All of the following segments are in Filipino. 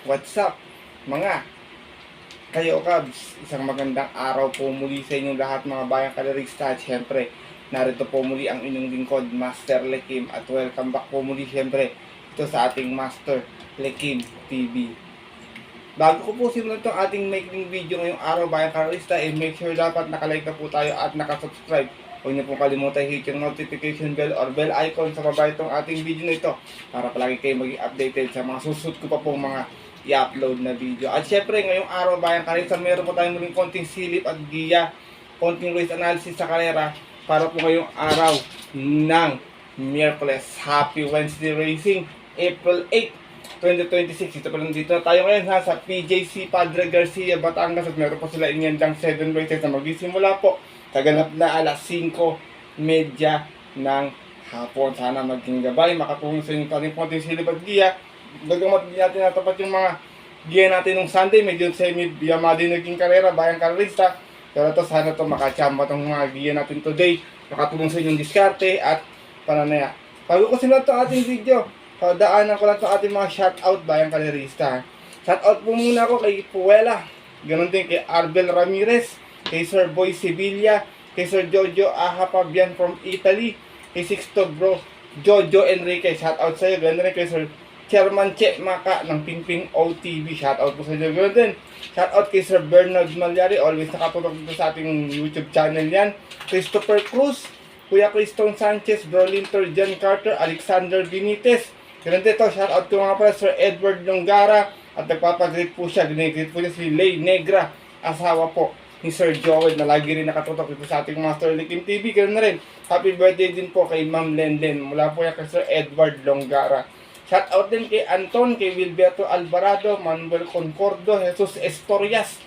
What's up, mga kayo Cubs? Isang magandang araw po muli sa inyong lahat mga bayang kalerista. At syempre, narito po muli ang inyong lingkod, Master Lekim. At welcome back po muli syempre ito sa ating Master Lekim TV. Bago ko po simulan itong ating making video ngayong araw bayang kalerista, make sure dapat nakalike na po tayo at nakasubscribe. Huwag niyo pong kalimutan hit yung notification bell or bell icon sa baba itong ating video na ito para palagi kayo maging updated sa mga susunod ko pa pong mga i-upload na video. At syempre ngayong araw bayang kalerista, meron po tayong muling konting silip at giya, konting race analysis sa karera para po ngayong araw ng Miyerkules. Happy Wednesday Racing, April 8, 2026. Ito pa lang, dito na tayo ngayon sa PJC Padre Garcia, Batangas. At meron po sila inyandang 7 races na magsisimula po kaganap na alas 5:30 ng hapon. Sana maging gabay, makatulong sa inyo paling konting silip at giya. Bagamat hindi natin natapat yung mga giya natin nung Sunday, medyo semi-biyama din naging karera bayang kalerista. Pero ito, sana ito makachamba itong mga giya natin today, makatulong sa inyong diskarte at pananaya. Bago ko sinulat itong ating video, daanan ko lang itong ating mga shoutout bayang kalerista. Shoutout po muna ako kay Puela, ganun din kay Arbel Ramirez, kay Sir Boy Sevilla, kay Sir Jojo Ahapabian from Italy, kay Sixto Bro Jojo Enrique, shoutout sa iyo. Ganun din kay Sir Chairman Che Maka ng Pingping OTV, shoutout po sa iyo. Ganun din, shoutout kay Sir Bernard Malyari, always nakatulog dito sa ating YouTube channel yan. Christopher Cruz, Kuya Cristone Sanchez, Bro Linter, John Carter, Alexander Benitez. Ganun din ito, shoutout ko nga pala Sir Edward Longara, at nagpapagreet po siya, ginigreet po niya si Lay Negra, asawa po ni Sir Joel na lagi rin nakatutok dito sa ating Master Lekim TV. Ganun na rin, happy birthday din po kay Ma'am Lenden, mula po yan kay Sir Edward Longara. Shoutout din kay Anton, kay Wilberto Alvarado, Manuel Concordo, Jesus Estorias,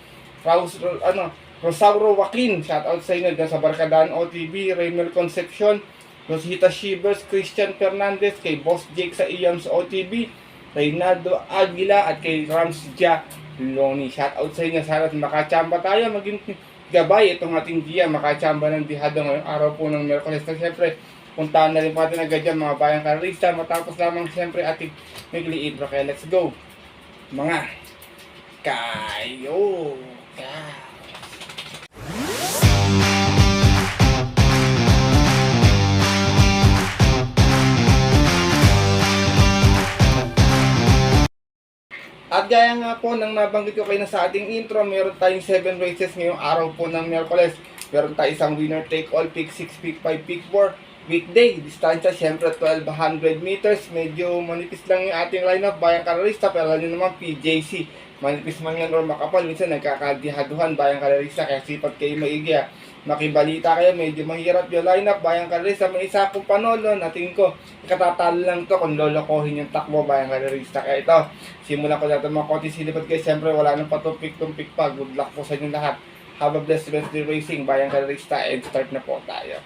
Rosauro Joaquin, shoutout sa inyo dyan sa Barkadaan OTV, Raymel Concepcion, Rosita Shivers, Christian Fernandez, kay Boss Jake sa IAMS OTV, Reynaldo Aguila, at kay Ramsja Loni. Shoutout sa inyo, sana makachamba tayo, maging gabay itong ating dia, makachamba ng dihado ngayong araw po ng Miyerkules. Na siyempre, puntahan na rin po natin agad dyan mga bayang kalerista, matapos lamang siyempre ating weekly intro. Kaya let's go mga kayo ka. At gaya nga po nang nabanggit ko kayo na sa ating intro, meron tayong 7 races ngayong araw po ng Miyerkules. Meron tayong isang winner take all, pick 6, pick 5, pick 4 weekday. Distansya syempre 1200 meters. Medyo manipis lang yung ating lineup bayang kalerista, pero alam nyo naman PJC, manipis man yan or makapal, minsan nagkakadihaduhan bayang kalerista, kaya sipat kayo maigi. Makibalita kayo, medyo mahirap yung lineup bayang kalerista. May isa akong panolo, natin ko ikatatalo lang to kung lolokohin yung takbo bayang kalerista. Kaya ito, simulan ko natin mga konti silipat guys. Siyempre wala nang patumpik pa. Good luck po sa inyo lahat. Have a blessed Wednesday racing bayang kalerista, and start na po tayo.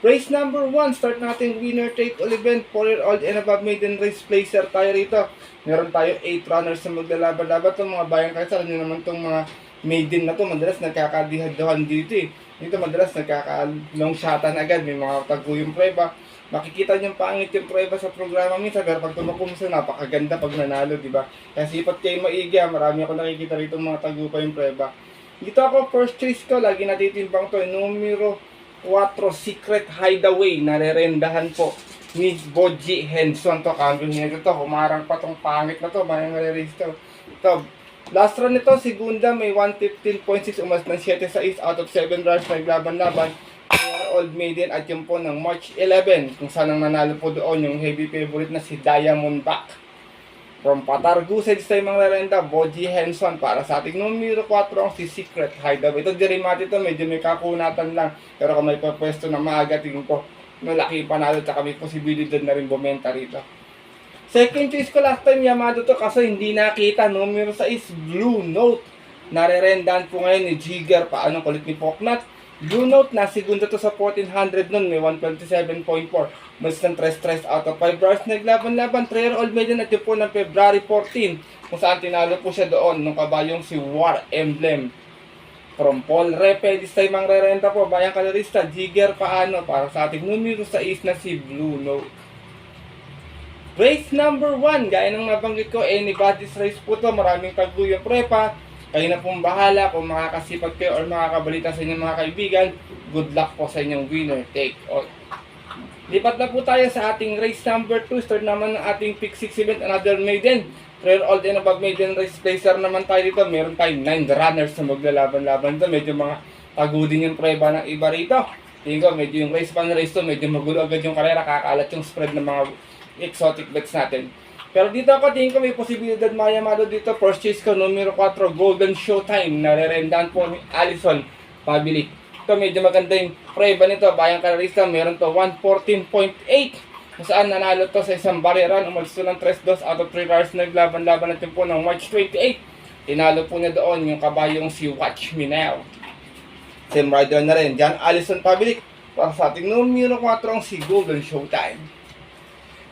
Race number 1, start natin winner take all event, 4-year-old and above maiden race placer tayo rito. Meron tayo 8 runners na maglalaban-laban. Itong mga bayang kalerista, alam nyo naman itong mga maiden na to, madalas nagkakadihaduhan dito eh. Dito madalas nagkaka-long shotan agad, may mga taguyong preba. Makikita nyo pangit yung preba sa programa minsan, pero pag tumapo minsan, napakaganda pag nanalo, di ba? Kaya sipat kayo maigi, marami ako nakikita rito mga tagu pa yung preba. Dito ako, first choice ko, lagi natitimbang to, numero 4, Secret Hideaway, narerendahan po ni Boji Henson to. Cambio nito to, humarang pa tong pangit na to, mayang nare-race to. Ito, last run nito, segunda, may 115.6, umas ng 7-6 out of 7 runs, naglaban-laban. Old maiden at yung po ng March 11, kung saan ang nanalo po doon yung heavy favorite na si Diamondback. From Patargusay sa mga renda, Boji Henson. Para sa ating numero 4 ang si Secret Hideaway. Ito dirimati ito, medyo may kakunatan lang, pero kung may pwesto na maaga, tingin ko malaki panalo at may posibilidad na rin bumenta rito. Second choice ko last time, Yamado to, kasi hindi nakita. Numero 6, Blue Note. Narerendahan po ngayon ni Jigger. Paano kulit ni Poknat. Blue Note na segunda to sa 1400 nun, may 127.4. Mas ng 3 out of 5 bars. Naglaban-laban, 3-year-old maiden at yun po ng February 14, kung saan tinalo po siya doon nung kabayong si War Emblem. From Paul Repe, this time ang rerenta po, bayang kalerista, Jigger paano, para sa ating numero 6 na si Blue Note. Race number 1, gaya ng nabanggit ko, anybody's race po to. Maraming taguyang prepa. Kayo na pong bahala kung makakasipag kayo or makakabalita sa inyong mga kaibigan. Good luck po sa inyong winner take all. Lipat na po tayo sa ating race number 2. Start naman ng ating pick 6 event, another maiden. 3-year-old and above maiden race placer naman tayo dito. Meron tayong 9 runners na maglalaban-laban dito. Medyo mga tago din yung preba ng iba rito. Tingin ko, medyo yung race 1 race 2, medyo magulo agad yung karera. Kakalat yung spread ng mga exotic bets natin. Pero dito ako, tingin ko may posibilidad mayamado dito. First chase ko, numero 4, Golden Showtime. Narerendahan po ni Allison Pabilik. Ito, medyo maganda yung preba nito. Bayang karerista, meron to 114.8. Kung saan nanalo to sa isang barrier run. Umalis to ng 3-2 out of 3 hours. Naglaban-laban natin po ng March 28. Tinalo po niya doon yung kabayong si Watch Me Now. Same rider na rin. John Allison Pabilik. Para sa ating numero 4 ang si Golden Showtime.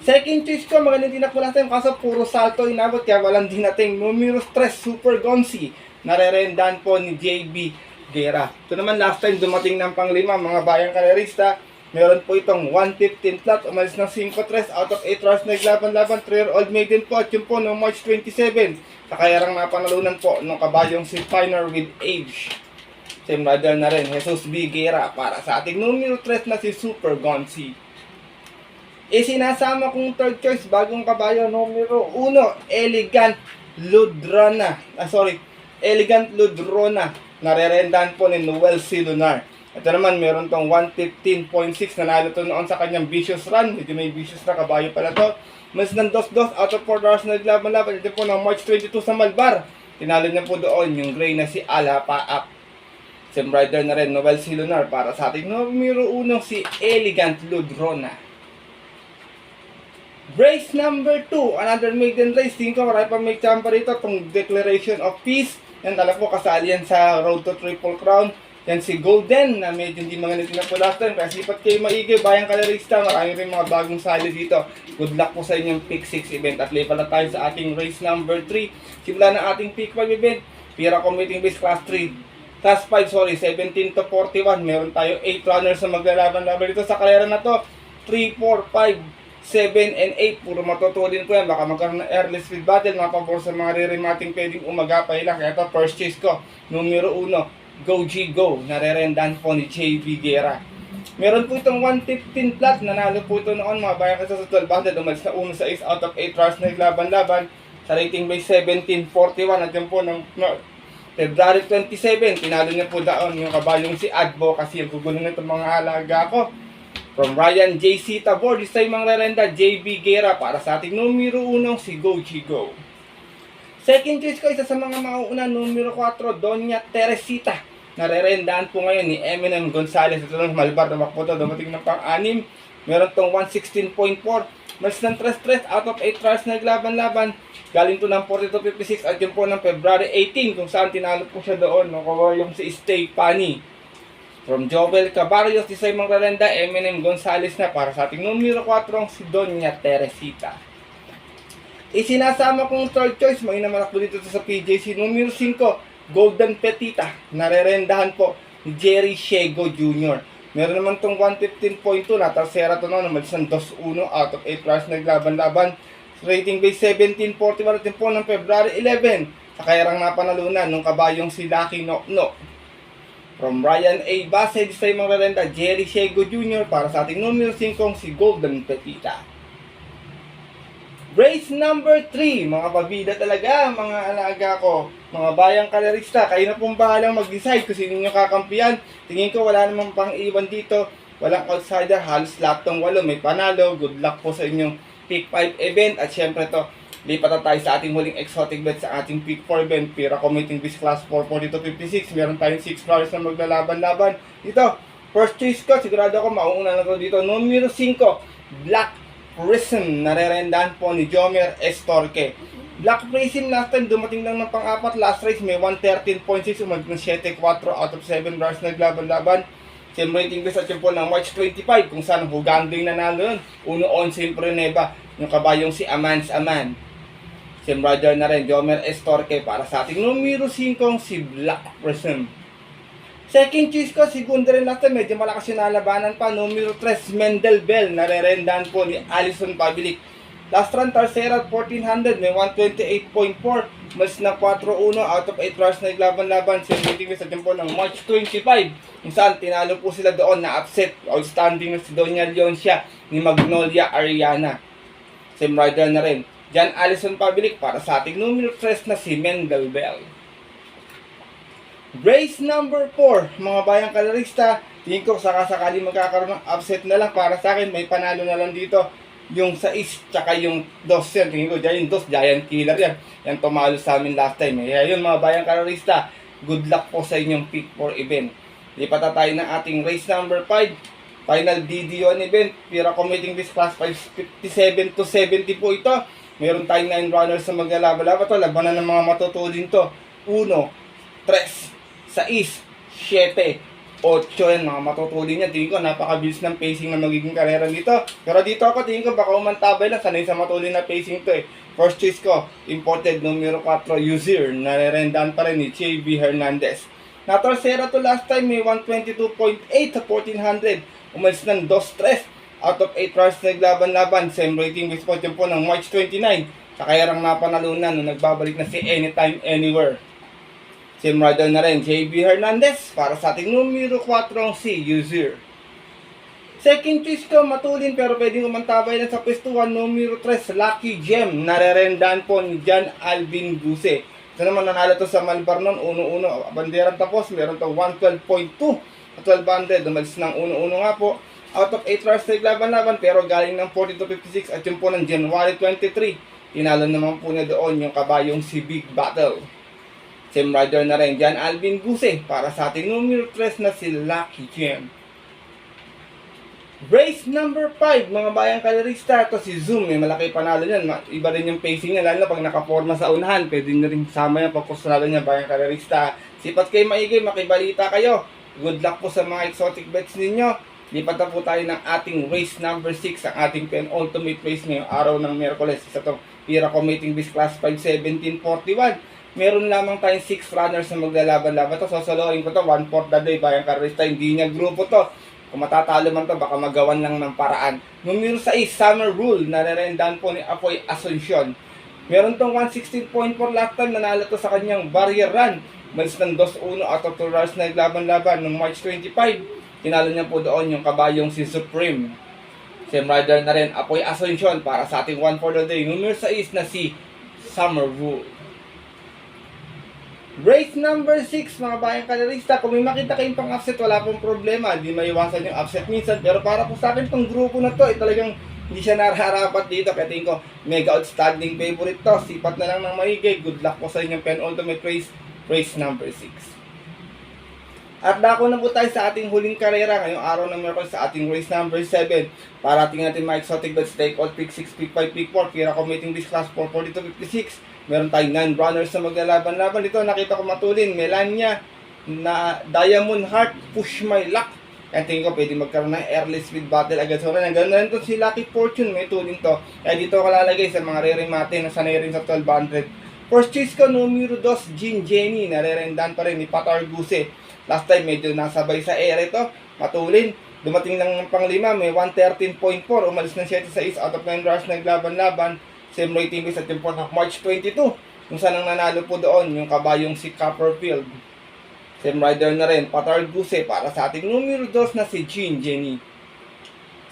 Second choice ko, magandang tinak po natin. Kaso puro salto inabot. Kaya walang din natin. Numero 3, Super Gonzi. Narerendahan po ni JB Guerra. Ito naman last time dumating ng pang-5 mga bayang karerista. Meron po itong 115 flat. Umalis ng 5-3 out of 8 hours naglaban-laban. 3-year-old maiden po. At yun po noong March 27. Sa kayarang napanalunan po ng kabayong si Pioneer with Age. Same rider na rin. Jesus B. Guerra para sa ating numero 3 na si Super Gonzi. Sinasama kong third choice, bagong kabayo, numero 1, Elegant Ludrona. Elegant Ludrona. Narerendahan po ni Noel C. Lunar. Ito naman, meron tong 115.6. Nanalo to noon sa kanyang vicious run. Medyo may vicious na kabayo pala to. Mas ng 2-2 out of 4 hours na naglaban-laban. Ito po ng March 22 sa Malbar. Tinalo niya po doon yung gray na si Ala Paap. Same rider na rin, Noel C. Lunar. Para sa ating numero 1, si Elegant Ludrona. Race number 2, another maiden race. Tingin ko marami pa may champa rito. Itong Declaration of Peace. Yan, alam ko kasali yan sa Road to Triple Crown. Yan si Golden na medyo hindi mga na po last time. Kaya sipat kayo maigi, bayang kalerista. Marami rin mga bagong sali dito. Good luck po sa inyong pick 6 event. At lipat na tayo sa ating race number 3. Simula na ating pick 5 event. Pira Commuting Base Class 3. Class 5, 17 to 41. Meron tayo 8 runners na maglalaban-laban dito sa kalera na to. 3, 4, 5, 7 and 8, puro matutulin ko yan. Baka magkaroon ng early speed battle. Mga pabor sa mga ririmating pwedeng umagapay lang. Kaya ito, first chase ko, numero 1, Go G Go. Narerendahan po ni JB Guerra. Meron po itong 115 flat. Nanalo po ito noon mga bayan kasi sa 1200. Umalis na 1 sa 6 out of 8 runs na naglaban-laban. Sa rating by 1741. At yun po ng February 27. Tinalo niya po daon yung kabayong si Advocacy. Ang gugulo na itong mga alaga ko. From Ryan J.C. Tabor, this time ang rerenda, JB Guerra para sa ating numero 1, si Go G Go. Second choice ko, isa sa mga mauuna, numero 4, Doña Teresita. Narerendahan po ngayon ni Eminem Gonzalez. Ito lang, Malbar, namak po ito, dumating ng pang-6. Meron tong 116.4. Mas ng 3-3 out of 8 tries na naglaban-laban. Galing to ng 42.56 at yun po ng February 18 kung saan tinalo po siya doon. Yung si Stay Pani. From Jovel Cabarrios, isa yung magrarenda, Eminem Gonzalez na para sa ating numero 4, si Doña Teresita. Isinasama kong third choice, may naman ako dito sa PJC, numero 5, Golden Petita. Narerendahan po ni Jerry Shego Jr. Meron naman tong 115.2 na Tarsera to noon, umalis ng 2-1 out of 8 runs naglaban-laban. Rating base 1741 at po ng February 11. Sa kayarang napanalunan nung kabayong si Lucky Nokno. From Ryan A. Base, this time ang rerenda, Jerry Shego Jr. para sa ating numero 5, si Golden Petita. Race number 3, mga pabida talaga, mga alaga ko, mga bayang kalerista. Kayo na pong bahalang mag-decide kung sino nyo kakampiyan. Tingin ko wala namang pang iwan dito, walang outsider, halos lahat ng 8 may panalo. Good luck po sa inyong pick 5 event. At syempre to, lipat na tayo sa ating huling exotic bet sa ating pick 4 event. Pira Commuting Base Class 4, 42.56. Meron tayong 6 flowers na maglalaban-laban. Dito, first choice ko, sigurado ako mauuna na to dito. Numero 5, Black Prism. Narerendahan po ni Jomer Estorque. Black Prism last time dumating lang ng pang-4. Last race may 113.6. Umalit ng 7-4 out of 7 runs naglaban-laban. Same rating base at yun po ng March 25 kung saan Huganding nanalo yun. 1-11 Preneva. Yung kabayong si Amans Aman. Same rider na rin, Jomer Estorque para sa ating numero 5, si Black Prism. Second choice ko, segundo rin natin, medyo malakas yung nalabanan pa. Numero 3, Mendel Bell, narerendahan po ni Allison Pabilik. Last run, Tercera 1400, may 128.4. Mas na 4-1 out of 8 runs na naglaban-laban. Same sa tempo ng March 25. Kung saan tinalo po sila doon na upset. Outstanding na si Doña Leoncia ni Magnolia Ariana. Same rider na rin. John Allison Pabilik para sa ating numero 3 na si Mendel Bell. Race number 4, mga bayang kalarista. Tingin ko sakasakali magkakaroon ng upset na lang. Para sa akin, may panalo na lang dito. Yung 6, tsaka yung 2 yan. Tingin ko, dyan yung 2, giant killer yan. Yan tumalo sa amin last time. Kaya yun mga bayang kalarista, good luck po sa inyong pick 4 event. Lipat na tayo ng ating race number 5. Final DD1 event. Pira committing this class 57 to 70 po ito. Meron tayong 9 runners na maglalaban-laban to. Labanan ng mga matutulin to. 1, 3, 6, 7, 8 yan, mga matutulin niya. Tingin ko napakabilis ng pacing na magiging karera dito. Pero dito ako tingin ko baka umantabay lang. Sanay sa matulin na pacing to eh. First choice ko, imported numero 4, Uzir. Narerendahan pa rin ni J.B. Hernandez. Na Tercera to last time, may 122.8 sa 1400. Umalis ng 2-3 out of 8 runs na naglaban-laban. Same rating with spot po ng March 29. Sa kayarang napanalunan nung nagbabalik na si Anytime Anywhere. Same rider na rin, J.B. Hernandez para sa ating numero 4 si Uzir. Second choice ko, matulin pero pwedeng umantabay lang sa pwesto 1, numero 3, Lucky Gem. Narerendahan po ni John Alvin Guse. Ito naman nanalo to sa Malbarnon, 1-1. Banderang tapos, meron to 112.2 at 1200. Umalis ng 1-1 nga po. Out of 8 runs na laban-laban pero galing ng 40-56 at yun po ng January 23. Tinalo naman po niya doon yung kabayong si Big Battle. Same rider na rin, John Alvin Guse para sa ating numero 3 na si Lucky Gem. Race number 5, mga bayang kalarista. Ito si Zoom, may malaki panalo yan. Iba rin yung pacing niya, lalo na pag nakaporma sa unahan. Pwede nyo rin sama yan pag kusunado niya, bayang kalarista. Sipat kayo maigay, makibalita kayo. Good luck po sa mga exotic bets ninyo. Lipat na po tayo ng ating race number 6, ang ating penultimate race ngayong araw ng Miyerkules. Isa itong Pira Committing this class 5-17-41. Meron lamang tayong 6 runners na maglalaban-laban. Ito, sosolohin ko to, 1/4 the day, bayang kalarista. Hindi niya grupo to. Kung matatalo man to, baka magawan lang ng paraan. Numero 6, Summer Rule. Narerendahan po ni Apoy Asuncion. Meron tong 116.4 last time. Nanalo to sa kanyang barrier run. Malis ng 2-1 out of 2 runners na naglaban-laban. Noong March 25, tinalo niya po doon yung kabayong si Supreme. Same rider na rin, Apoy Asuncion para sa ating 1/4 the day. Numero 6 na si Summer Rule. Race number 6, mga bayang kalarista. Kung may makita kayong pang upset, wala pong problema. Di maiwasan yung upset minsan. Pero para po sa akin, itong grupo na to, talagang hindi siya nararapat dito. Kaya tingin ko, mega outstanding favorite to. Sipat na lang ng maigay. Good luck po sa inyong penultimate race, race number 6. At dako na po tayo sa ating huling karera ngayong araw ng Miyerkules sa ating race number 7. Para tingnan natin mga exotic bets, take all, pick 6, pick 5, pick 4. Pira committing this class 440-56. Meron tayong 9 runners na maglalaban-laban. Dito nakita ko matulin, Melania na Diamond Heart, Push My Luck. Kaya tingin ko pwede magkaroon ng early speed battle agad. So ganoon na rin to si Lucky Fortune, may tulin to. Kaya dito ko lalagay sa mga re-remate na sanay rin sa 1200. First choice ko, numero 2, Jean Jenny. Narerendahan pa rin ni Patar Guse. Last time medyo nasabay sa ere to, matulin. Dumating lang ng pang-5, may 113.4. Umalis ng 7-6 out of 9 runs na naglaban-laban. Same rating base at yung po ng March 22. Kung saan ang nanalo po doon, yung kabayong si Copperfield. Same rider na rin, Patar Guse para sa ating numero 2 na si Jean Jenny.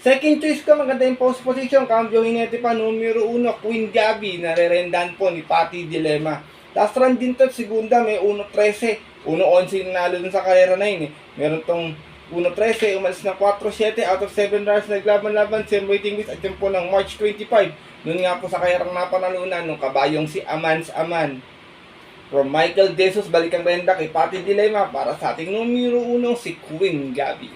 Second choice ko, maganda yung post position. Cambio Hinete pa, numero 1, Queen Gabi. Narerendahan po ni Patty Dilemma. Last run din to, segunda, may 1-13. 1-11 nanalo dun sa karera na yun eh. Meron tong 1-13, umalis na 4-7 out of 7 runs naglaban-laban. Same rating base at yung po ng March 25. Noon nga po sa kayarang napanalunan nung kabayong si Amans Aman. From Michael Jesus, balikang renda kay Patty Dilemma para sa ating numero 1 si Queen Gabi.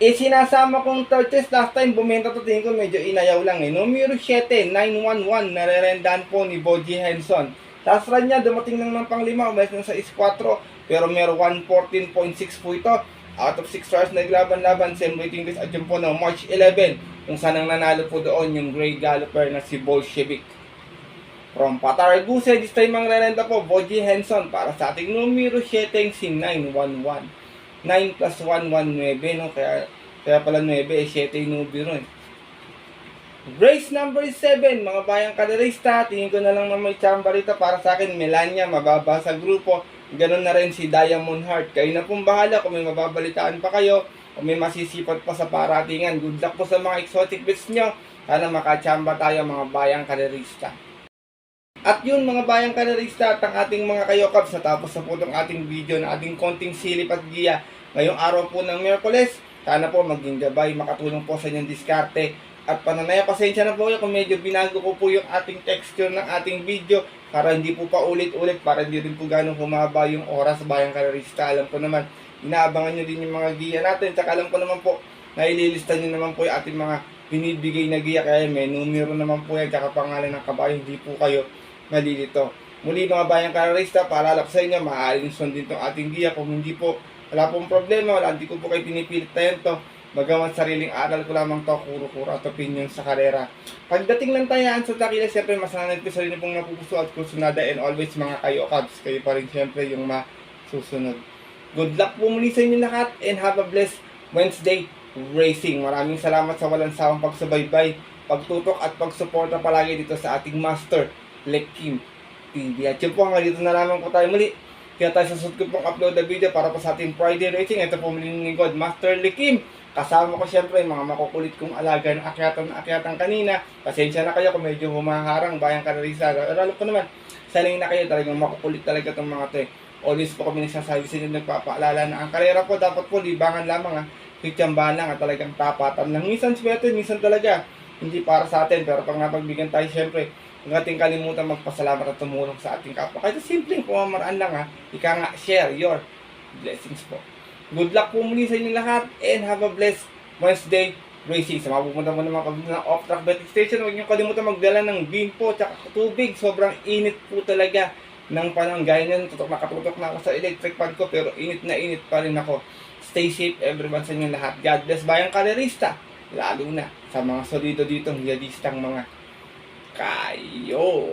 Sinasama kong third test last time, bumenta to, tingin ko medyo inayaw lang eh. Numero 7, 911, narerendahan po ni Boji Henson. Last run niya, dumating lang ng pang-5, umalis ng 6-4, pero meron 114.6 po ito. Out of 6 stars naglaban-laban, same rating this at yun po ng March 11. Kung saan ang nanalo po doon yung Grey Galloper na si Bolshevik. From Patar Guse, this time ang rerenda po, Boji Henson para sa ating numero 7 si 911. 9 plus 1, 9, no? Kaya pala 9, 7 yung numero eh. Race number 7, mga bayang kaderista, tingin ko na lang na may tsamba rito para sa akin. Melania, mababa sa grupo. Ganun na rin si Diamond Heart. Kayo na pong bahala kung may mababalitaan pa kayo o may masisipat pa sa paratingan. Good luck po sa mga exotic bets nyo. Sana makachamba tayo mga bayang kaderista. At yun mga bayang kaderista at ang ating mga kayokabs, natapos na po itong ating video na ating konting silip at giya ngayong araw po ng Miyerkules. Sana po maging gabay, makatulong po sa inyong diskarte at pananaya. Pasensya na po kayo kung medyo binago ko po yung ating texture ng ating video para hindi po pa ulit-ulit, para hindi rin po ganong humaba yung oras bayang kaderista. Alam ko naman, inaabangan nyo din yung mga giya natin. Tsaka alam ko naman po, naililista nyo naman po yung ating mga binibigay na giya. Kaya may numero naman po yan, tsaka pangalan ng kabayo, hindi po kayo malilito. Muli mga bayang kararista, paalala ko sa inyo, maaaring sundin itong ating giya. Kung hindi po, wala pong problema, hindi ko po kayo pinipilit na yun to. Bagamat sariling aral ko lamang to, kuro-kuro at opinion sa karera. Pagdating ng tayaan sa takila, siyempre masananad ko sa rin pong napupuso at kursunada, and always mga kayo kabs, kayo pa rin siyempre yung masusunod. Good luck po muli sa inyo lahat and have a blessed Wednesday racing. Maraming salamat sa walang sawang pagsubaybay, pagtutok at pagsuporta palagi dito sa ating master Lekim TV. At yun po, hanggang dito na lamang po tayo muli. Kaya tayo sa susunod ko pong upload na video para po sa ating Friday racing. Ito po muli ng lingkod, Master Lekim. Kasama ko siyempre yung mga makukulit kong alaga na akyatan kanina. Pasensya na kayo kung medyo humaharang bayang kaderista. Lalo po naman, sanay na kayo, talagang makukulit talaga itong mga ito eh. Always po kami nagsasabi sa inyo, nagpapaalala na ang karera po dapat po libangan lamang kitsambahan lang at talagang tapatan lang. Minsan swerte, minsan talaga hindi para sa atin, pero pag napagbigyan tayo siyempre, huwag natin kalimutan magpasalamat at tumulong sa ating kapwa. Kahit simpleng pamamaraan lang ika nga, share your blessings po. Good luck po muli sa inyo lahat and have a blessed Wednesday racing. Sa mga pupunta mo naman kami ng off-track betting station, huwag niyo kalimutan magdala ng bimpo at tubig. Sobrang init po talaga ng panahon. Gaya nyo, nakatutok na ako sa electric fan ko, pero init na init pa rin ako. Stay safe everyone sa inyo lahat. God bless bayang kaderista. Lalo na sa mga solido dito, hiyadistang mga kayo.